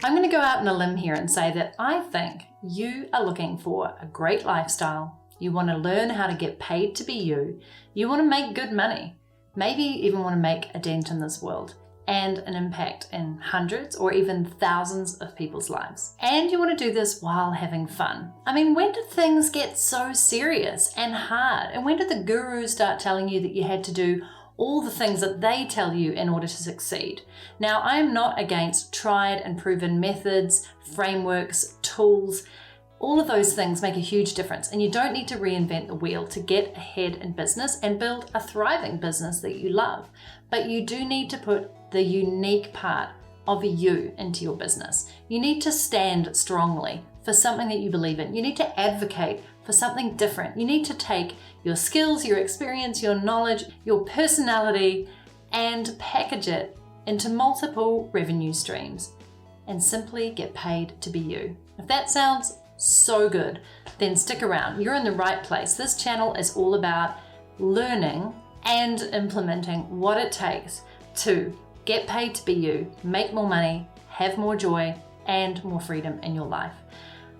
I'm going to go out on a limb here and say that I think you are looking for a great lifestyle. You want to learn how to get paid to be you. You want to make good money. Maybe you even want to make a dent in this world and an impact in hundreds or even thousands of people's lives. And you want to do this while having fun. I mean, when did things get so serious and hard? And when did the gurus start telling you that you had to do all the things that they tell you in order to succeed? Now, I am not against tried and proven methods, frameworks, tools. All of those things make a huge difference, and you don't need to reinvent the wheel to get ahead in business and build a thriving business that you love. But you do need to put the unique part of you into your business. You need to stand strongly for something that you believe in. You need to advocate for something different. You need to take your skills, your experience, your knowledge, your personality, and package it into multiple revenue streams and simply get paid to be you. If that sounds so good, then stick around. You're in the right place. This channel is all about learning and implementing what it takes to get paid to be you, make more money, have more joy, and more freedom in your life.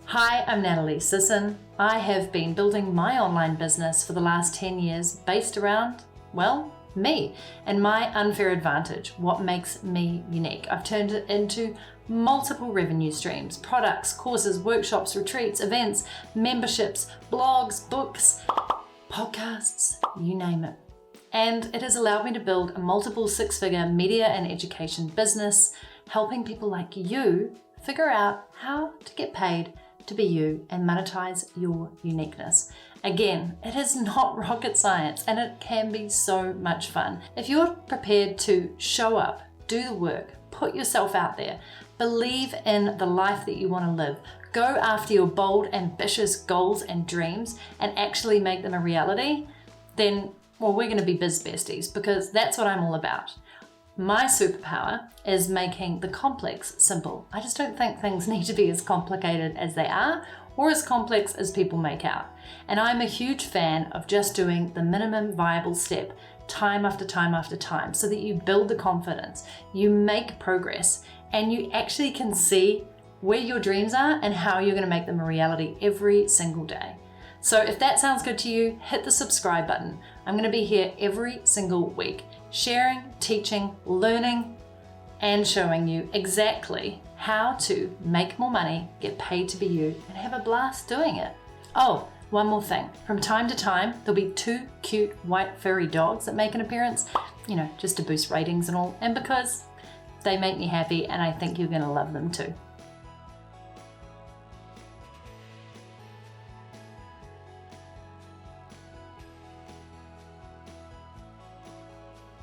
Hi, I'm Natalie Sisson. I have been building my online business for the last 10 years based around, well, me and my unfair advantage, what makes me unique. I've turned it into multiple revenue streams, products, courses, workshops, retreats, events, memberships, blogs, books, podcasts, you name it. And it has allowed me to build a multiple six-figure media and education business, helping people like you figure out how to get paid to be you and monetize your uniqueness. Again, it is not rocket science and it can be so much fun. If you're prepared to show up, do the work, put yourself out there, believe in the life that you want to live, go after your bold, ambitious goals and dreams and actually make them a reality, then, well, we're going to be biz besties because that's what I'm all about. My superpower is making the complex simple. I just don't think things need to be as complicated as they are or as complex as people make out. And I'm a huge fan of just doing the minimum viable step time after time after time so that you build the confidence, you make progress, and you actually can see where your dreams are and how you're going to make them a reality every single day. So if that sounds good to you, hit the subscribe button. I'm going to be here every single week, sharing, teaching, learning, and showing you exactly how to make more money, get paid to be you, and have a blast doing it. Oh, one more thing. From time to time, there'll be 2 cute white furry dogs that make an appearance, just to boost ratings and all, and because they make me happy and I think you're going to love them too.